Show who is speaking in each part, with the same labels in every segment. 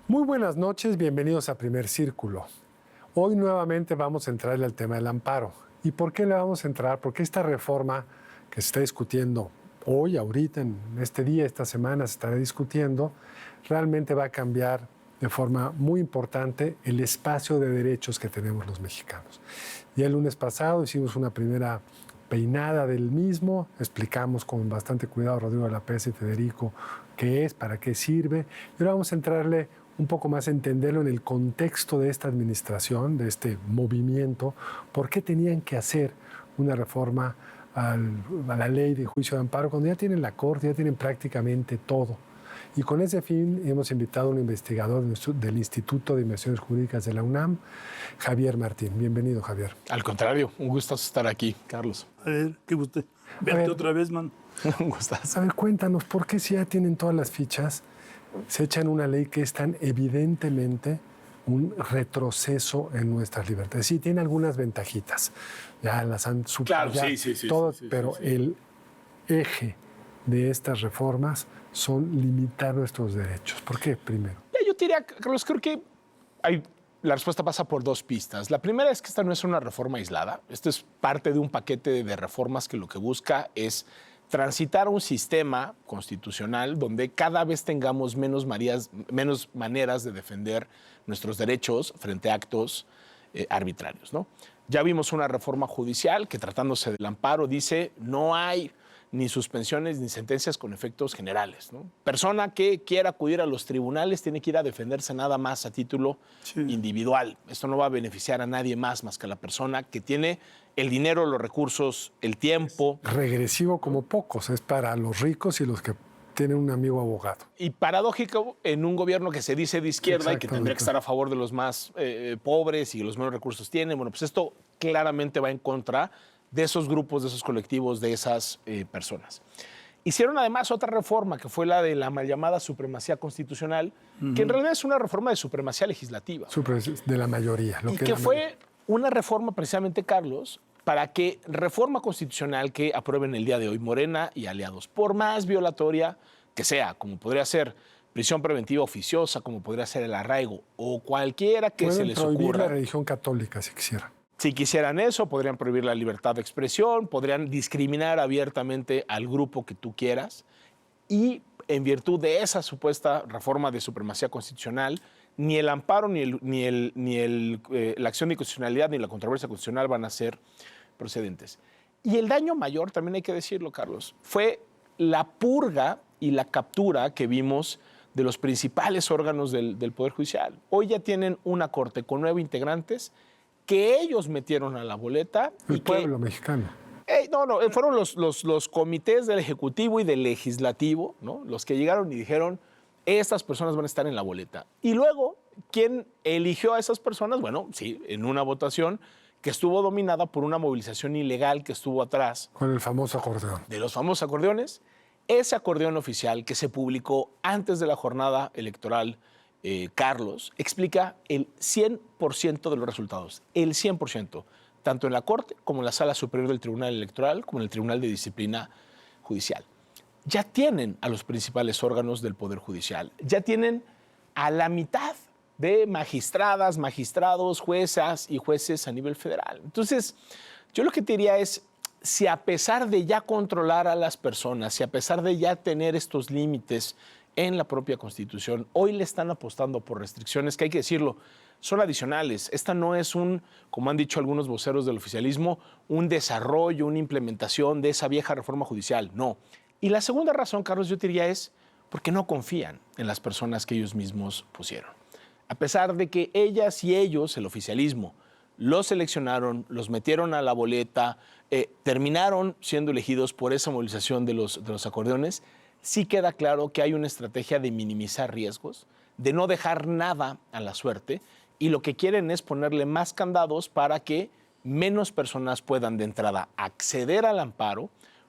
Speaker 1: Muy buenas noches, bienvenidos a Primer Círculo. Hoy nuevamente vamos a entrarle al tema del amparo. ¿Y por qué le vamos a entrar? Porque esta reforma que se está discutiendo hoy, ahorita, en este día, esta semana se estará discutiendo, realmente va a cambiar de forma muy importante el espacio de derechos que tenemos los mexicanos. Ya el lunes pasado hicimos una primera peinada del mismo, explicamos con bastante cuidado Rodrigo de la Pesa y Federico qué es, para qué sirve, y ahora vamos a entrarle un poco más a entenderlo en el contexto de esta administración, de este movimiento, por qué tenían que hacer una reforma a la ley de juicio de amparo cuando ya tienen la Corte, ya tienen prácticamente todo. Y con ese fin hemos invitado a un investigador del Instituto de Investigaciones Jurídicas de la UNAM, Javier Martín. Bienvenido, Javier.
Speaker 2: Al contrario, un gustazo estar aquí, Carlos.
Speaker 3: A ver, qué gusto. Verte otra vez, man.
Speaker 2: Un gustazo.
Speaker 1: A ver, cuéntanos, ¿por qué si ya tienen todas las fichas, se echan una ley que es tan evidentemente un retroceso en nuestras libertades? Sí, tiene algunas ventajitas, ya las han superado,
Speaker 2: Claro, sí,
Speaker 1: todo,
Speaker 2: sí,
Speaker 1: pero
Speaker 2: sí.
Speaker 1: el eje de estas reformas son limitar nuestros derechos. ¿Por qué, primero?
Speaker 2: Yo te diría, Carlos, creo que la respuesta pasa por dos pistas. La primera es que esta no es una reforma aislada. Esto es parte de un paquete de reformas que lo que busca es transitar un sistema constitucional donde cada vez tengamos menos maneras de defender nuestros derechos frente a actos arbitrarios, ¿no? Ya vimos una reforma judicial que, tratándose del amparo, dice no hay ni suspensiones ni sentencias con efectos generales, ¿no? Persona que quiera acudir a los tribunales tiene que ir a defenderse nada más a título individual. Esto no va a beneficiar a nadie más que a la persona que tiene el dinero, los recursos, el tiempo.
Speaker 1: Regresivo como pocos, es para los ricos y los que tienen un amigo abogado.
Speaker 2: Y paradójico en un gobierno que se dice de izquierda y que tendría que estar a favor de los más pobres y los menos recursos tienen. Bueno, pues esto claramente va en contra de esos grupos, de esos colectivos, de esas personas. Hicieron además otra reforma, que fue la de la mal llamada supremacía constitucional, que en realidad es una reforma de supremacía legislativa.
Speaker 1: De la mayoría.
Speaker 2: Y que fue una reforma precisamente, Carlos, para que reforma constitucional que aprueben el día de hoy Morena y aliados, por más violatoria que sea, como podría ser prisión preventiva oficiosa, como podría ser el arraigo o cualquiera que se les ocurra.
Speaker 1: Pueden prohibir la religión católica si quisieran.
Speaker 2: Si quisieran eso, podrían prohibir la libertad de expresión, podrían discriminar abiertamente al grupo que tú quieras y en virtud de esa supuesta reforma de supremacía constitucional, ni el amparo, la acción de inconstitucionalidad, ni la controversia constitucional van a ser procedentes. Y el daño mayor, también hay que decirlo, Carlos, fue la purga y la captura que vimos de los principales órganos del Poder Judicial. Hoy ya tienen una corte con 9 integrantes que ellos metieron a la boleta.
Speaker 1: El pueblo mexicano.
Speaker 2: Fueron los comités del Ejecutivo y del Legislativo, ¿no? Los que llegaron y dijeron, estas personas van a estar en la boleta. Y luego, ¿quién eligió a esas personas? Bueno, sí, en una votación que estuvo dominada por una movilización ilegal que estuvo atrás.
Speaker 1: Con el famoso acordeón.
Speaker 2: De los famosos acordeones. Ese acordeón oficial que se publicó antes de la jornada electoral, Carlos, explica el 100% de los resultados, el 100%, tanto en la Corte como en la Sala Superior del Tribunal Electoral, como en el Tribunal de Disciplina Judicial. Ya tienen a los principales órganos del Poder Judicial, ya tienen a la mitad de magistradas, magistrados, juezas y jueces a nivel federal. Entonces, yo lo que te diría es, si a pesar de ya controlar a las personas, si a pesar de ya tener estos límites en la propia Constitución, hoy le están apostando por restricciones que, hay que decirlo, son adicionales. Esta no es como han dicho algunos voceros del oficialismo, un desarrollo, una implementación de esa vieja reforma judicial. No. Y la segunda razón, Carlos, yo te diría es porque no confían en las personas que ellos mismos pusieron. A pesar de que ellas y ellos, el oficialismo, los seleccionaron, los metieron a la boleta, terminaron siendo elegidos por esa movilización de los acordeones, sí queda claro que hay una estrategia de minimizar riesgos, de no dejar nada a la suerte, y lo que quieren es ponerle más candados para que menos personas puedan de entrada acceder al amparo,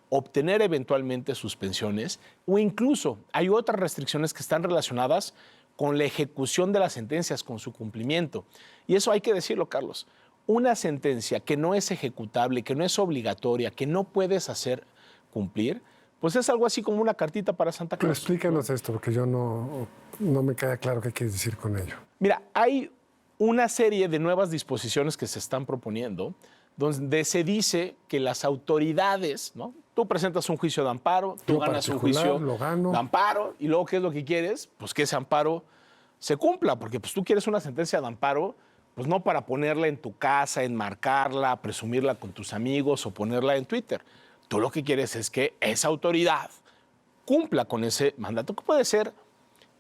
Speaker 2: obtener eventualmente suspensiones, o incluso hay otras restricciones que están relacionadas con la ejecución de las sentencias, con su cumplimiento. Y eso hay que decirlo, Carlos. Una sentencia que no es ejecutable, que no es obligatoria, que no puedes hacer cumplir, pues es algo así como una cartita para Santa
Speaker 1: Pero
Speaker 2: Claus.
Speaker 1: explícanos esto, porque yo no me queda claro qué quieres decir con ello.
Speaker 2: Mira, hay una serie de nuevas disposiciones que se están proponiendo donde se dice que las autoridades, ¿no? Tú presentas un juicio de amparo, tú
Speaker 1: Yo
Speaker 2: ganas un
Speaker 1: particular,
Speaker 2: juicio
Speaker 1: lo gano.
Speaker 2: de amparo y luego, ¿qué es lo que quieres? Pues que ese amparo se cumpla, porque pues tú quieres una sentencia de amparo, pues no para ponerla en tu casa, enmarcarla, presumirla con tus amigos o ponerla en Twitter. Tú lo que quieres es que esa autoridad cumpla con ese mandato, que puede ser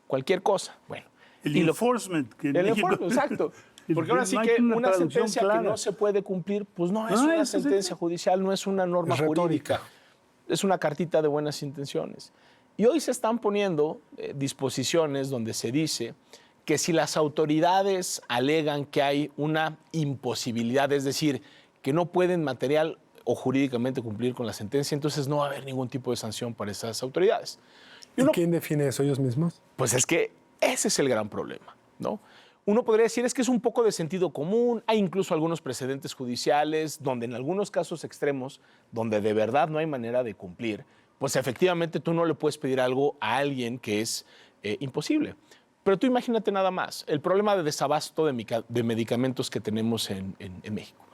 Speaker 2: cualquier cosa. Bueno,
Speaker 3: El
Speaker 2: y lo-
Speaker 3: enforcement. Que en
Speaker 2: el
Speaker 3: México-
Speaker 2: enforcement, exacto. Porque ahora sí
Speaker 3: No hay
Speaker 2: que
Speaker 3: una
Speaker 2: una
Speaker 3: traducción
Speaker 2: sentencia
Speaker 3: clara.
Speaker 2: que no se puede cumplir, pues no es
Speaker 3: No,
Speaker 2: una
Speaker 3: eso sí.
Speaker 2: sentencia judicial, no es una norma
Speaker 1: Es retórica.
Speaker 2: jurídica. Es una cartita de buenas intenciones. Y hoy se están poniendo disposiciones donde se dice que si las autoridades alegan que hay una imposibilidad, es decir, que no pueden material o jurídicamente cumplir con la sentencia, entonces no va a haber ningún tipo de sanción para esas autoridades.
Speaker 1: ¿Y
Speaker 2: uno-
Speaker 1: quién define eso? ¿Ellos mismos?
Speaker 2: Pues es que ese es el gran problema, ¿no? Uno podría decir es que es un poco de sentido común, hay incluso algunos precedentes judiciales donde en algunos casos extremos, donde de verdad no hay manera de cumplir, pues efectivamente tú no le puedes pedir algo a alguien que es imposible. Pero tú imagínate nada más, el problema de desabasto de medicamentos que tenemos en México.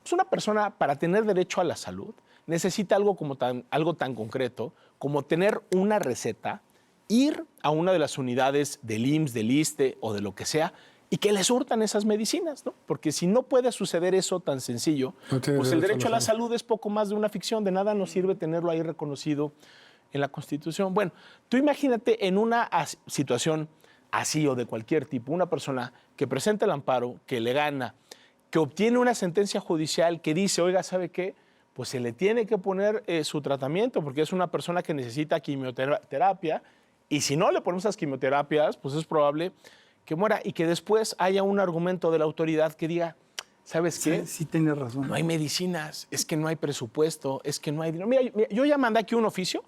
Speaker 2: Pues una persona para tener derecho a la salud necesita algo tan concreto como tener una receta, ir a una de las unidades del IMSS, del ISSSTE o de lo que sea y que le surtan esas medicinas, ¿no? Porque si no puede suceder eso tan sencillo,
Speaker 1: No tiene
Speaker 2: pues el
Speaker 1: derecho
Speaker 2: derecho
Speaker 1: a
Speaker 2: a
Speaker 1: la
Speaker 2: la salud es poco más de una ficción, de nada nos sirve tenerlo ahí reconocido en la Constitución. Bueno, tú imagínate en una situación así o de cualquier tipo, una persona que presenta el amparo, que le gana, que obtiene una sentencia judicial que dice, oiga, ¿sabe qué? Pues se le tiene que poner su tratamiento porque es una persona que necesita quimioterapia y si no le ponemos esas quimioterapias, pues es probable que muera y que después haya un argumento de la autoridad que diga, ¿sabes qué?
Speaker 3: Sí, tienes razón.
Speaker 2: No hay medicinas, es que no hay presupuesto, es que no hay dinero. Mira, yo ya mandé aquí un oficio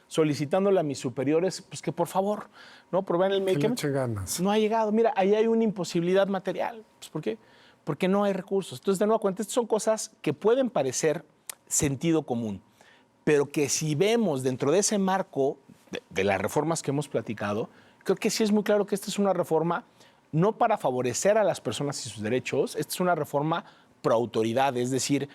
Speaker 2: solicitándole a mis superiores pues que por favor, ¿no? Proveen el
Speaker 1: Que le
Speaker 2: medicamento.
Speaker 1: eche ganas.
Speaker 2: No ha llegado. Mira, ahí hay una imposibilidad material. Pues, ¿por qué? Porque no hay recursos. Entonces, de nueva cuenta, estas son cosas que pueden parecer sentido común, pero que si vemos dentro de ese marco de las reformas que hemos platicado, creo que sí es muy claro que esta es una reforma no para favorecer a las personas y sus derechos, esta es una reforma pro autoridad, es decir,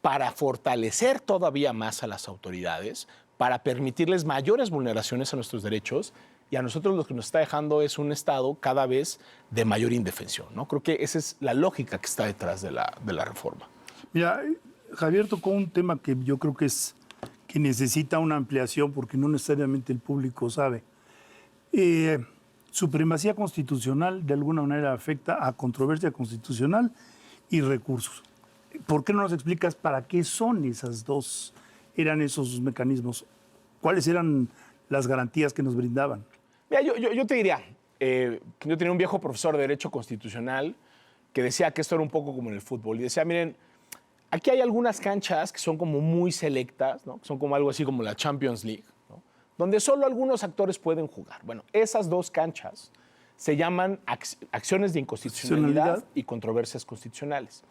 Speaker 2: para fortalecer todavía más a las autoridades, para permitirles mayores vulneraciones a nuestros derechos y a nosotros lo que nos está dejando es un Estado cada vez de mayor indefensión, ¿no? Creo que esa es la lógica que está detrás de la reforma.
Speaker 3: Mira, Javier tocó un tema que yo creo que necesita una ampliación porque no necesariamente el público sabe. Supremacía constitucional de alguna manera afecta a controversia constitucional y recursos. ¿Por qué no nos explicas para qué son eran esos mecanismos? ¿Cuáles eran las garantías que nos brindaban?
Speaker 2: Mira, yo te diría, yo tenía un viejo profesor de Derecho Constitucional que decía que esto era un poco como en el fútbol. Y decía, miren, aquí hay algunas canchas que son como muy selectas, ¿no? Que son como algo así como la Champions League, ¿no? Donde solo algunos actores pueden jugar. Bueno, esas dos canchas se llaman acciones de inconstitucionalidad y controversias constitucionales.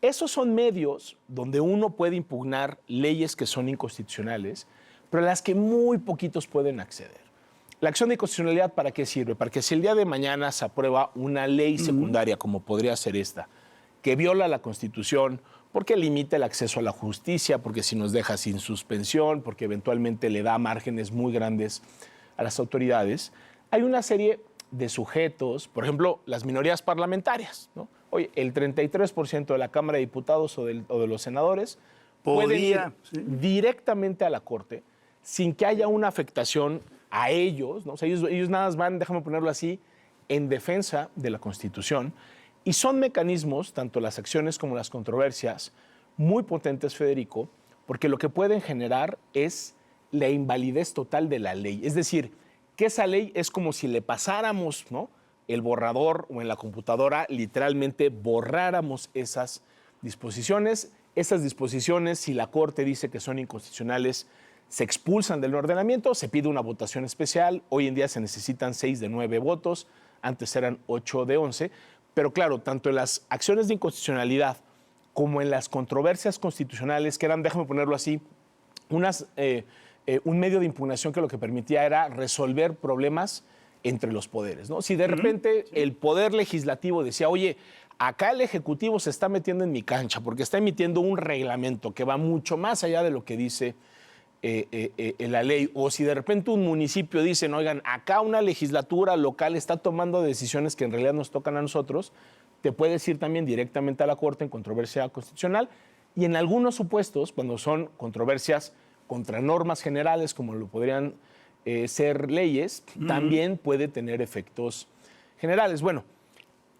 Speaker 2: Esos son medios donde uno puede impugnar leyes que son inconstitucionales, pero a las que muy poquitos pueden acceder. La acción de inconstitucionalidad, ¿para qué sirve? Para que si el día de mañana se aprueba una ley secundaria, como podría ser esta, que viola la Constitución, porque limita el acceso a la justicia, porque si nos deja sin suspensión, porque eventualmente le da márgenes muy grandes a las autoridades, hay una serie de sujetos, por ejemplo, las minorías parlamentarias, ¿no? Oye, el 33% de la Cámara de Diputados o de los senadores pueden ir directamente a la Corte sin que haya una afectación a ellos, ¿no? O sea, ellos nada más van, déjame ponerlo así, en defensa de la Constitución. Y son mecanismos, tanto las acciones como las controversias, muy potentes, Federico, porque lo que pueden generar es la invalidez total de la ley. Es decir, que esa ley es como si le pasáramos, ¿no?, el borrador o en la computadora literalmente borráramos esas disposiciones. Esas disposiciones, si la Corte dice que son inconstitucionales, se expulsan del ordenamiento, se pide una votación especial. Hoy en día se necesitan 6 de 9 votos, antes eran 8 de 11. Pero claro, tanto en las acciones de inconstitucionalidad como en las controversias constitucionales, que eran, déjame ponerlo así, unas un medio de impugnación que lo que permitía era resolver problemas entre los poderes, ¿no? Si de repente el poder legislativo decía, oye, acá el Ejecutivo se está metiendo en mi cancha porque está emitiendo un reglamento que va mucho más allá de lo que dice la ley, o si de repente un municipio dice, no, oigan, acá una legislatura local está tomando decisiones que en realidad nos tocan a nosotros, te puedes ir también directamente a la Corte en controversia constitucional, y en algunos supuestos, cuando son controversias contra normas generales, como lo podrían ser leyes, también puede tener efectos generales. Bueno,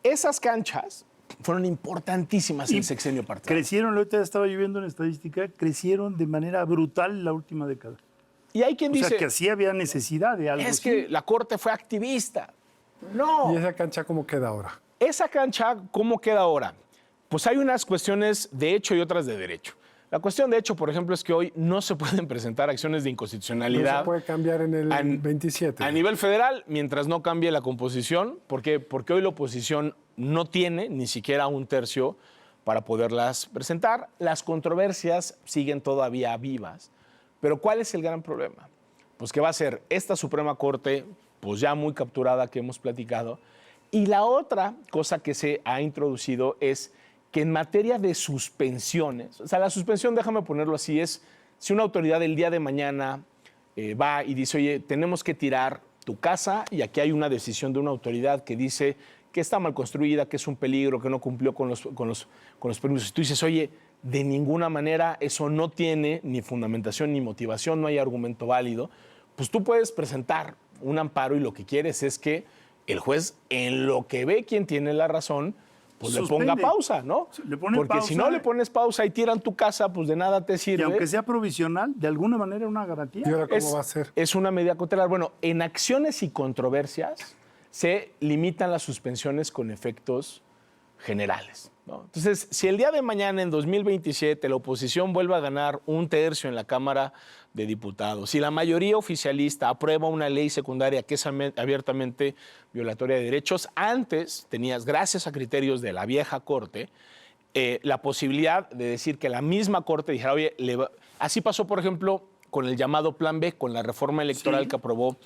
Speaker 2: esas canchas fueron importantísimas en el sexenio partidario.
Speaker 3: Crecieron, ahorita estaba yo viendo en estadística, crecieron de manera brutal la última década.
Speaker 2: Y hay quien dice...
Speaker 3: O sea, que sí había necesidad de algo
Speaker 2: es
Speaker 3: así.
Speaker 2: que la Corte fue activista. No.
Speaker 1: ¿Y esa cancha cómo queda ahora?
Speaker 2: Esa cancha, ¿cómo queda ahora? Pues hay unas cuestiones de hecho y otras de derecho. La cuestión de hecho, por ejemplo, es que hoy no se pueden presentar acciones de inconstitucionalidad.
Speaker 1: No se puede cambiar en el 27.
Speaker 2: A nivel federal, mientras no cambie la composición. ¿Por qué? Porque hoy la oposición no tiene ni siquiera un tercio para poderlas presentar. Las controversias siguen todavía vivas. Pero ¿cuál es el gran problema? Pues que va a ser esta Suprema Corte, pues ya muy capturada, que hemos platicado. Y la otra cosa que se ha introducido es que en materia de suspensiones, o sea, la suspensión, déjame ponerlo así, es si una autoridad el día de mañana va y dice, oye, tenemos que tirar tu casa, y aquí hay una decisión de una autoridad que dice que está mal construida, que es un peligro, que no cumplió con los permisos. Y tú dices, oye, de ninguna manera eso no tiene ni fundamentación ni motivación, no hay argumento válido, pues tú puedes presentar un amparo y lo que quieres es que el juez, en lo que ve quién tiene la razón, pues
Speaker 3: suspende.
Speaker 2: le ponga pausa, ¿no?
Speaker 3: Le pone
Speaker 2: Porque
Speaker 3: pausa.
Speaker 2: si no le pones pausa y tiran tu casa, pues de nada te sirve.
Speaker 3: Y aunque sea provisional, de alguna manera una garantía.
Speaker 1: ¿Y ahora cómo va a ser?
Speaker 2: Es una medida cautelar. Bueno, en acciones y controversias se limitan las suspensiones con efectos generales, ¿no? Entonces, si el día de mañana, en 2027, la oposición vuelve a ganar un tercio en la Cámara de Diputados, si la mayoría oficialista aprueba una ley secundaria que es abiertamente violatoria de derechos, antes tenías, gracias a criterios de la vieja Corte, la posibilidad de decir que la misma Corte dijera, oye, así pasó, por ejemplo, con el llamado Plan B, con la reforma electoral que aprobó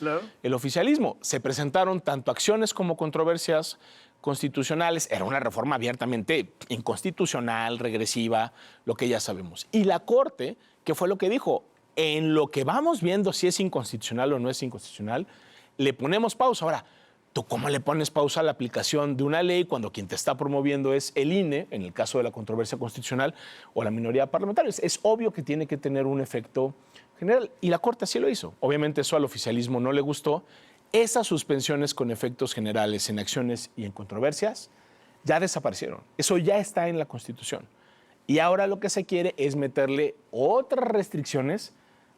Speaker 2: el oficialismo. Se presentaron tanto acciones como controversias constitucionales. Era una reforma abiertamente inconstitucional, regresiva, lo que ya sabemos. Y la Corte, ¿qué fue lo que dijo? En lo que vamos viendo si es inconstitucional o no es inconstitucional, le ponemos pausa. Ahora, ¿tú cómo le pones pausa a la aplicación de una ley cuando quien te está promoviendo es el INE, en el caso de la controversia constitucional, o la minoría parlamentaria? Es obvio que tiene que tener un efecto general, y la Corte así lo hizo. Obviamente eso al oficialismo no le gustó. Esas suspensiones con efectos generales en acciones y en controversias ya desaparecieron. Eso ya está en la Constitución. Y ahora lo que se quiere es meterle otras restricciones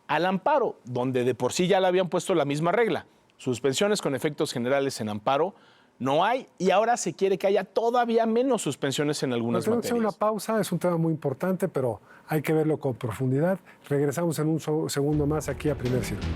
Speaker 2: al amparo, donde de por sí ya le habían puesto la misma regla. Suspensiones con efectos generales en amparo no hay, y ahora se quiere que haya todavía menos suspensiones en algunas
Speaker 1: Tenemos que hacer
Speaker 2: materias.
Speaker 1: una pausa, es un tema muy importante, pero hay que verlo con profundidad. Regresamos en un segundo más aquí a Primer Círculo.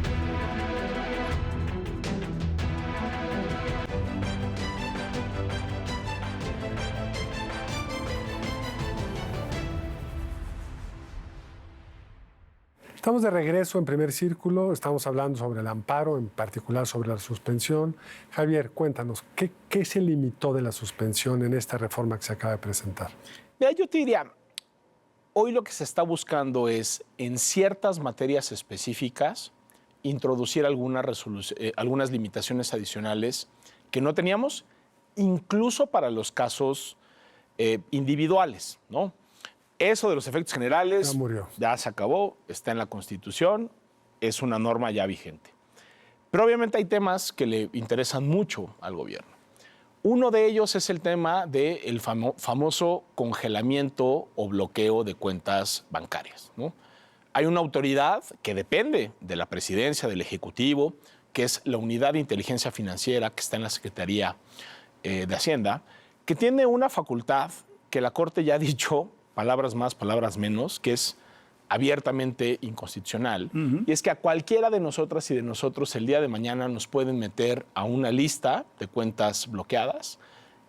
Speaker 1: Estamos de regreso en Primer Círculo, estamos hablando sobre el amparo, en particular sobre la suspensión. Javier, cuéntanos, ¿qué se limitó de la suspensión en esta reforma que se acaba de presentar?
Speaker 2: Mira, yo te diría, hoy lo que se está buscando es, en ciertas materias específicas, introducir algunas limitaciones adicionales que no teníamos, incluso para los casos individuales, ¿no? Eso de los efectos generales
Speaker 1: Ya murió.
Speaker 2: ya se acabó, está en la Constitución, es una norma ya vigente. Pero obviamente hay temas que le interesan mucho al gobierno. Uno de ellos es el tema del famoso congelamiento o bloqueo de cuentas bancarias, ¿no? Hay una autoridad que depende de la presidencia, del Ejecutivo, que es la Unidad de Inteligencia Financiera, que está en la Secretaría de Hacienda, que tiene una facultad que la Corte ya ha dicho, palabras más, palabras menos, que es abiertamente inconstitucional, y es que a cualquiera de nosotras y de nosotros el día de mañana nos pueden meter a una lista de cuentas bloqueadas,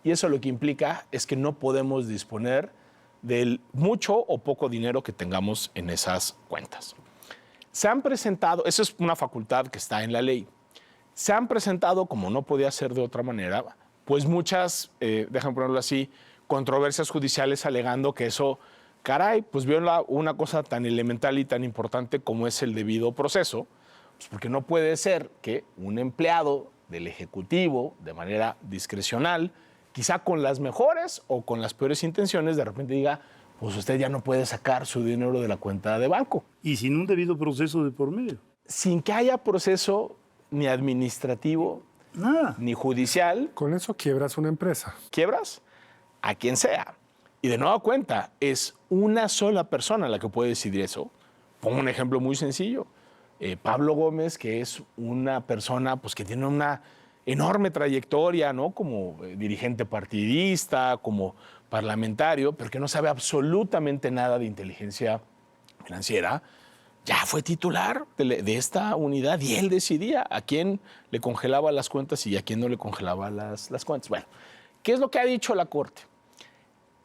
Speaker 2: y eso lo que implica es que no podemos disponer del mucho o poco dinero que tengamos en esas cuentas. Se han presentado, esa es una facultad que está en la ley, se han presentado, como no podía ser de otra manera, pues muchas, déjame ponerlo así, controversias judiciales alegando que eso, caray, pues viola una cosa tan elemental y tan importante como es el debido proceso, pues porque no puede ser que un empleado del Ejecutivo, de manera discrecional, quizá con las mejores o con las peores intenciones, de repente diga, pues usted ya no puede sacar su dinero de la cuenta de banco.
Speaker 3: Y sin un debido proceso de por medio.
Speaker 2: Sin que haya proceso ni administrativo,
Speaker 3: Nada.
Speaker 2: ni judicial.
Speaker 1: Con eso quiebras una empresa.
Speaker 2: Quiebras a quien sea. Y de nueva cuenta, es una sola persona la que puede decidir eso. Pongo un ejemplo muy sencillo. Pablo Gómez, que es una persona pues, que tiene una enorme trayectoria, ¿no? Como dirigente partidista, como parlamentario, pero que no sabe absolutamente nada de inteligencia financiera, ya fue titular de esta unidad y él decidía a quién le congelaba las cuentas y a quién no le congelaba las cuentas. Bueno, ¿qué es lo que ha dicho la Corte?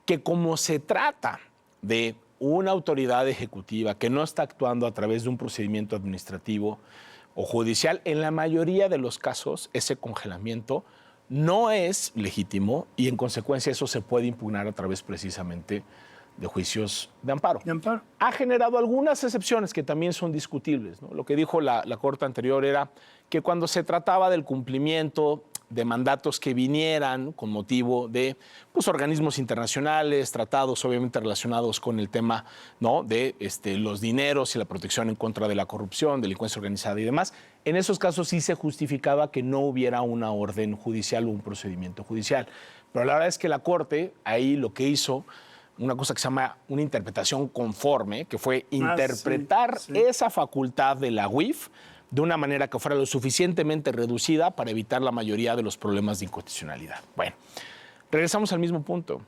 Speaker 2: Que como se trata de una autoridad ejecutiva que no está actuando a través de un procedimiento administrativo o judicial, en la mayoría de los casos ese congelamiento no es legítimo y en consecuencia eso se puede impugnar a través precisamente de juicios de amparo.
Speaker 3: De amparo.
Speaker 2: Ha generado algunas excepciones que también son discutibles, ¿no? Lo que dijo la Corte anterior era que cuando se trataba del cumplimiento de mandatos que vinieran con motivo de pues, organismos internacionales, tratados obviamente relacionados con el tema, ¿no? de los dineros y la protección en contra de la corrupción, delincuencia organizada y demás, en esos casos sí se justificaba que no hubiera una orden judicial o un procedimiento judicial. Pero la verdad es que la Corte ahí lo que hizo, una cosa que se llama una interpretación conforme, que fue interpretar esa facultad de la UIF de una manera que fuera lo suficientemente reducida para evitar la mayoría de los problemas de inconstitucionalidad. Bueno, regresamos al mismo punto.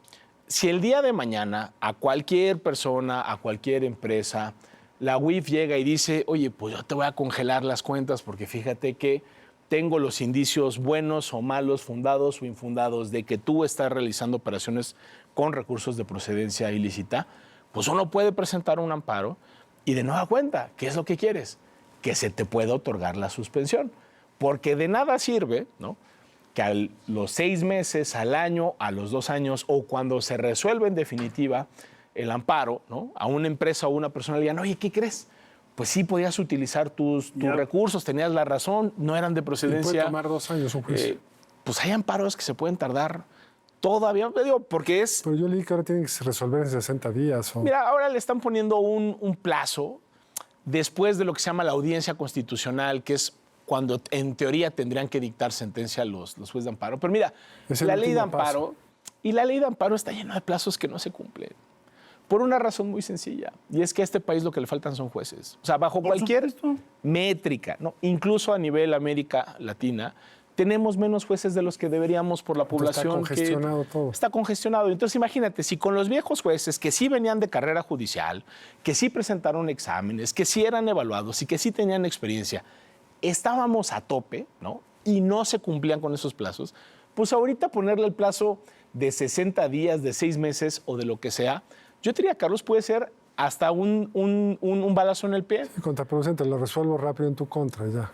Speaker 2: Si el día de mañana a cualquier persona, a cualquier empresa, la UIF llega y dice, oye, pues yo te voy a congelar las cuentas porque fíjate que tengo los indicios buenos o malos, fundados o infundados, de que tú estás realizando operaciones con recursos de procedencia ilícita, pues uno puede presentar un amparo y de nueva cuenta, ¿qué es lo que quieres? Que se te pueda otorgar la suspensión. Porque de nada sirve, ¿no? Que a los 6 meses, al año, a los 2 años o cuando se resuelve en definitiva el amparo, ¿no? A una empresa o una persona le digan, oye, ¿qué crees? Pues sí podías utilizar tus recursos, tenías la razón, no eran de procedencia.
Speaker 1: Puede tomar 2 años un juicio.
Speaker 2: Pues hay amparos que se pueden tardar todavía, digo, porque es...
Speaker 1: Pero yo leí que ahora tienen que resolver en 60 días. O...
Speaker 2: Mira, ahora le están poniendo un plazo después de lo que se llama la audiencia constitucional, que es cuando en teoría tendrían que dictar sentencia los jueces de amparo. Pero mira, la ley de amparo, y la ley de amparo está llena de plazos que no se cumplen. Por una razón muy sencilla, y es que a este país lo que le faltan son jueces. O sea, bajo cualquier métrica, ¿no? Incluso a nivel América Latina, tenemos menos jueces de los que deberíamos por la población.
Speaker 1: Está congestionado todo.
Speaker 2: Está congestionado. Entonces, imagínate, si con los viejos jueces que sí venían de carrera judicial, que sí presentaron exámenes, que sí eran evaluados y que sí tenían experiencia, estábamos a tope, ¿no? Y no se cumplían con esos plazos, pues ahorita ponerle el plazo de 60 días, de 6 meses o de lo que sea, yo diría, Carlos, puede ser hasta un balazo en el pie.
Speaker 1: Sí, contraproducente, lo resuelvo rápido en tu contra ya.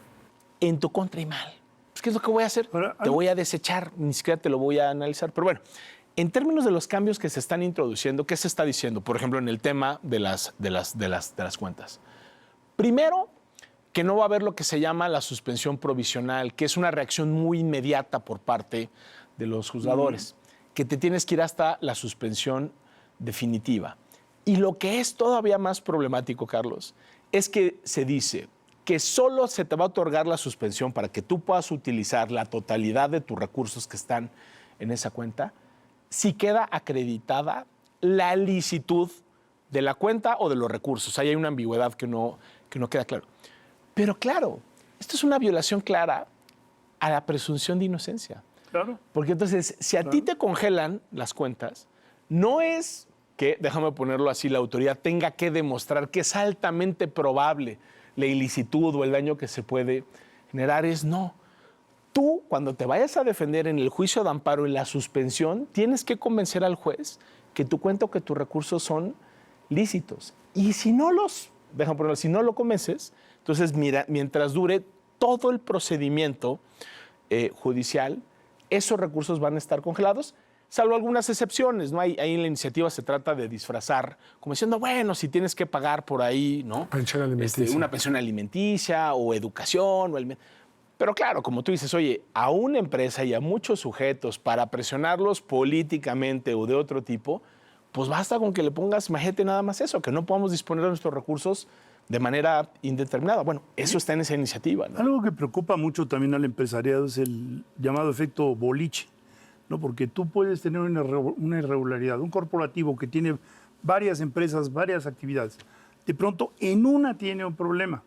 Speaker 2: En tu contra y mal. Pues, ¿qué es lo que voy a hacer? Te voy a desechar, ni siquiera te lo voy a analizar. Pero bueno, en términos de los cambios que se están introduciendo, ¿qué se está diciendo? Por ejemplo, en el tema de las cuentas. Primero, que no va a haber lo que se llama la suspensión provisional, que es una reacción muy inmediata por parte de los juzgadores, que te tienes que ir hasta la suspensión definitiva. Y lo que es todavía más problemático, Carlos, es que se dice que solo se te va a otorgar la suspensión para que tú puedas utilizar la totalidad de tus recursos que están en esa cuenta si queda acreditada la licitud de la cuenta o de los recursos. Ahí hay una ambigüedad que no queda claro. Pero claro, esto es una violación clara a la presunción de inocencia.
Speaker 3: Claro.
Speaker 2: Porque entonces, si a ti te congelan las cuentas, no es que, déjame ponerlo así, la autoridad tenga que demostrar que es altamente probable la ilicitud o el daño que se puede generar, es no. Tú, cuando te vayas a defender en el juicio de amparo, en la suspensión, tienes que convencer al juez que tu cuenta o que tus recursos son lícitos. Y si no los déjame ponerlo, si no lo convences, entonces mira, mientras dure todo el procedimiento judicial, esos recursos van a estar congelados, salvo algunas excepciones, ¿no? Ahí en la iniciativa se trata de disfrazar, como diciendo, bueno, si tienes que pagar por ahí, ¿no?
Speaker 1: Pensión alimenticia.
Speaker 2: Una pensión alimenticia o educación. Pero claro, como tú dices, oye, a una empresa y a muchos sujetos para presionarlos políticamente o de otro tipo, pues basta con que le pongas, imagínate nada más eso, que no podamos disponer de nuestros recursos de manera indeterminada. Bueno, eso está en esa iniciativa, ¿no?
Speaker 3: Algo que preocupa mucho también al empresariado es el llamado efecto boliche, ¿no? Porque tú puedes tener una irregularidad, un corporativo que tiene varias empresas, varias actividades, de pronto en una tiene un problema.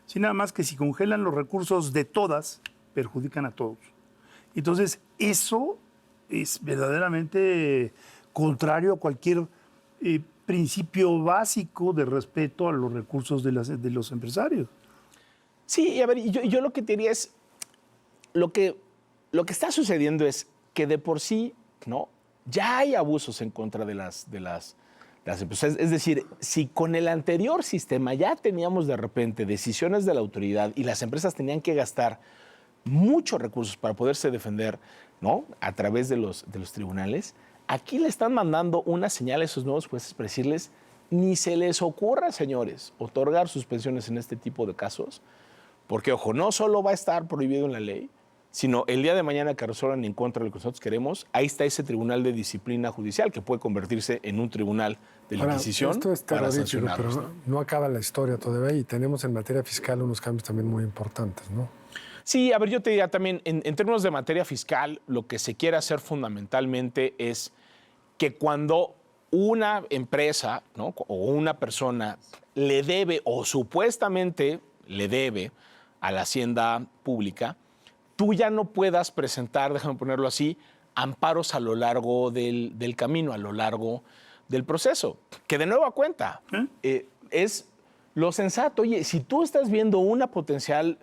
Speaker 3: Sin nada más que si congelan los recursos de todas, perjudican a todos. Entonces, eso es verdaderamente contrario a cualquier principio básico de respeto a los recursos de los empresarios.
Speaker 2: Sí, y a ver, yo lo que te diría es, lo que está sucediendo es que de por sí, ¿no? Ya hay abusos en contra de las empresas. Es decir, si con el anterior sistema ya teníamos de repente decisiones de la autoridad y las empresas tenían que gastar muchos recursos para poderse defender, ¿no? A través de los tribunales, aquí le están mandando una señal a esos nuevos jueces para decirles, ni se les ocurra, señores, otorgar suspensiones en este tipo de casos, porque, ojo, no solo va a estar prohibido en la ley, sino el día de mañana que resuelvan en contra de lo que nosotros queremos, ahí está ese tribunal de disciplina judicial que puede convertirse en un tribunal de la Inquisición.
Speaker 1: Esto es terrorífico, pero no acaba la historia todavía y tenemos en materia fiscal unos cambios también muy importantes, ¿no?
Speaker 2: Sí, a ver, yo te diría también, en términos de materia fiscal, lo que se quiere hacer fundamentalmente es que cuando una empresa, ¿no? O una persona le debe o supuestamente le debe a la hacienda pública, tú ya no puedas presentar, déjame ponerlo así, amparos a lo largo del camino, a lo largo del proceso. Que de nueva cuenta, es lo sensato. Oye, si tú estás viendo una potencial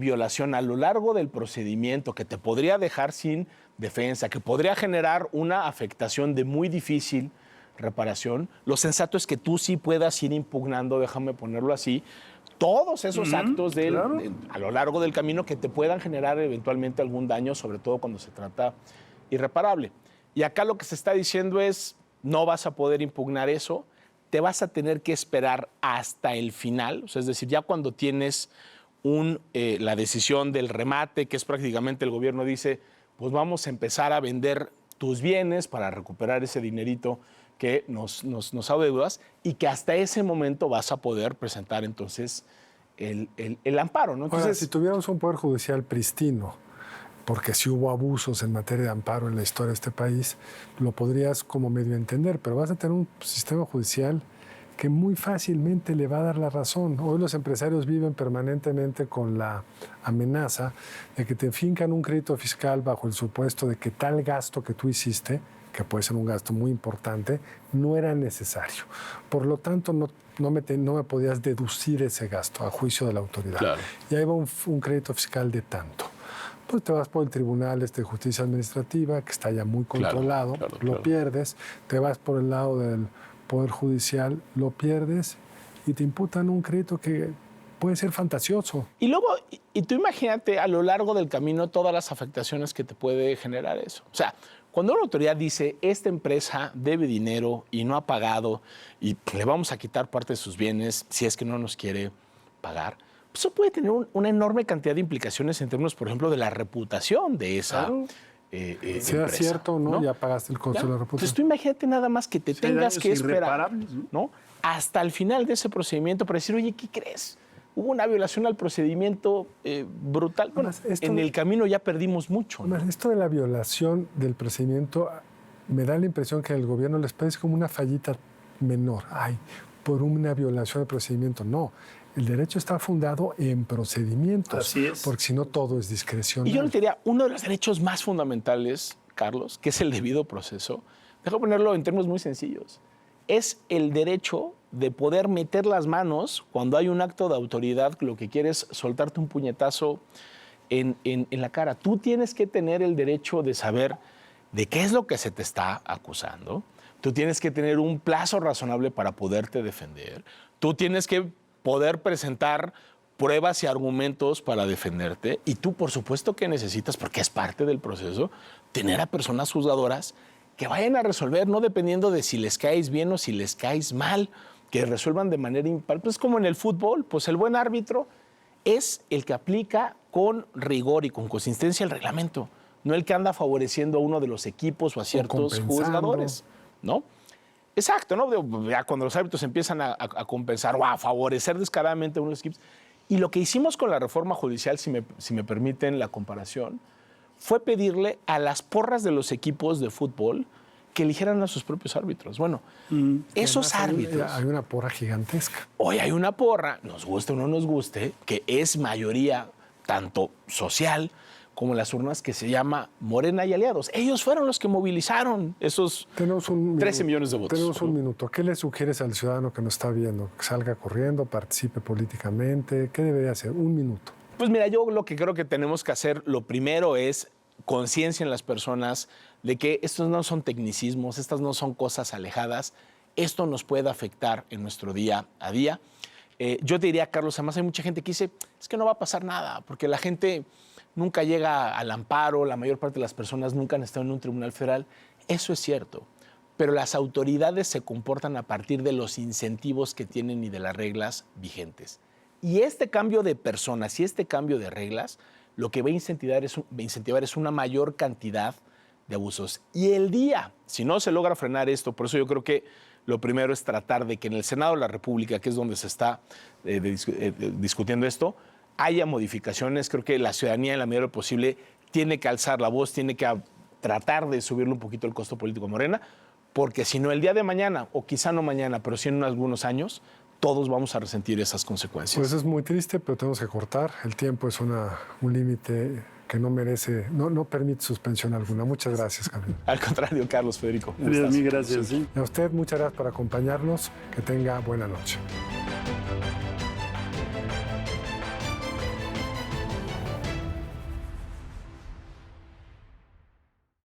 Speaker 2: violación a lo largo del procedimiento que te podría dejar sin defensa, que podría generar una afectación de muy difícil reparación, lo sensato es que tú sí puedas ir impugnando, déjame ponerlo así, todos esos actos
Speaker 3: claro.
Speaker 2: a lo largo del camino que te puedan generar eventualmente algún daño, sobre todo cuando se trata irreparable. Y acá lo que se está diciendo es, no vas a poder impugnar eso, te vas a tener que esperar hasta el final, o sea, es decir, ya cuando tienes la decisión del remate, que es prácticamente el gobierno dice, pues vamos a empezar a vender tus bienes para recuperar ese dinerito que nos adeudas y que hasta ese momento vas a poder presentar entonces el amparo, ¿no? Entonces,
Speaker 1: ahora, si tuviéramos un poder judicial pristino, porque si hubo abusos en materia de amparo en la historia de este país, lo podrías como medio entender, pero vas a tener un sistema judicial que muy fácilmente le va a dar la razón. Hoy los empresarios viven permanentemente con la amenaza de que te fincan un crédito fiscal bajo el supuesto de que tal gasto que tú hiciste, que puede ser un gasto muy importante, no era necesario. Por lo tanto, no me podías deducir ese gasto a juicio de la autoridad.
Speaker 2: Claro.
Speaker 1: Y ahí va un crédito fiscal de tanto. Pues te vas por el Tribunal de Justicia Administrativa, que está ya muy controlado, lo pierdes, te vas por el lado del Poder Judicial, lo pierdes y te imputan un crédito que puede ser fantasioso.
Speaker 2: Y luego, y tú imagínate a lo largo del camino todas las afectaciones que te puede generar eso. O sea, cuando una autoridad dice, esta empresa debe dinero y no ha pagado y le vamos a quitar parte de sus bienes si es que no nos quiere pagar, pues eso puede tener una enorme cantidad de implicaciones en términos, por ejemplo, de la reputación de esa empresa.
Speaker 1: Sea cierto o no, ya pagaste el costo de la reputación.
Speaker 2: Entonces tú imagínate nada más que te tengas que esperar,
Speaker 3: ¿no?
Speaker 2: ¿no? Hasta el final de ese procedimiento para decir, oye, ¿qué crees? Hubo una violación al procedimiento brutal. Bueno, en el camino ya perdimos mucho, ¿no?
Speaker 1: Esto de la violación del procedimiento me da la impresión que al gobierno les parece como una fallita menor. Ay, por una violación del procedimiento. No, el derecho está fundado en procedimientos.
Speaker 3: Así es.
Speaker 1: Porque si no, todo es discrecional.
Speaker 2: Y yo le diría, uno de los derechos más fundamentales, Carlos, que es el debido proceso, déjame ponerlo en términos muy sencillos, es el derecho de poder meter las manos cuando hay un acto de autoridad que lo que quiere es soltarte un puñetazo en la cara. Tú tienes que tener el derecho de saber de qué es lo que se te está acusando. Tú tienes que tener un plazo razonable para poderte defender. Tú tienes que poder presentar pruebas y argumentos para defenderte. Y tú, por supuesto que necesitas, porque es parte del proceso, tener a personas juzgadoras que vayan a resolver, no dependiendo de si les caes bien o si les caes mal, que resuelvan de manera impar. Pues como en el fútbol, pues el buen árbitro es el que aplica con rigor y con consistencia el reglamento, no el que anda favoreciendo a uno de los equipos o a ciertos juzgadores, ¿no? Exacto, ¿no? Ya cuando los árbitros empiezan a compensar o a favorecer descaradamente a unos equipos. Y lo que hicimos con la reforma judicial, si me permiten la comparación, fue pedirle a las porras de los equipos de fútbol que eligieran a sus propios árbitros. Bueno, esos árbitros...
Speaker 1: Hay una porra gigantesca.
Speaker 2: Hoy hay una porra, nos guste o no nos guste, que es mayoría tanto social como las urnas, que se llama Morena y Aliados. Ellos fueron los que movilizaron esos 13 millones de votos.
Speaker 1: Tenemos un minuto. ¿Qué le sugieres al ciudadano que nos está viendo? ¿Que salga corriendo, participe políticamente? ¿Qué debería hacer? Un minuto.
Speaker 2: Pues mira, yo lo que creo que tenemos que hacer, lo primero es conciencia en las personas de que estos no son tecnicismos, estas no son cosas alejadas. Esto nos puede afectar en nuestro día a día. Yo te diría, Carlos, además hay mucha gente que dice, es que no va a pasar nada, porque la gente nunca llega al amparo, la mayor parte de las personas nunca han estado en un tribunal federal. Eso es cierto, pero las autoridades se comportan a partir de los incentivos que tienen y de las reglas vigentes. Y este cambio de personas y este cambio de reglas, lo que va a incentivar es una mayor cantidad de abusos. Y el día, si no se logra frenar esto, por eso yo creo que lo primero es tratar de que en el Senado de la República, que es donde se está discutiendo esto, haya modificaciones. Creo que la ciudadanía, en la medida de lo posible, tiene que alzar la voz, tiene que tratar de subirle un poquito el costo político a Morena, porque si no, el día de mañana, o quizá no mañana, pero sí en algunos años, todos vamos a resentir esas consecuencias.
Speaker 1: Pues es muy triste, pero tenemos que cortar. El tiempo es un límite que no merece, no permite suspensión alguna. Muchas gracias, Camilo.
Speaker 2: Al contrario, Carlos, Federico.
Speaker 3: Gracias.
Speaker 1: A usted, muchas gracias por acompañarnos. Que tenga buena noche.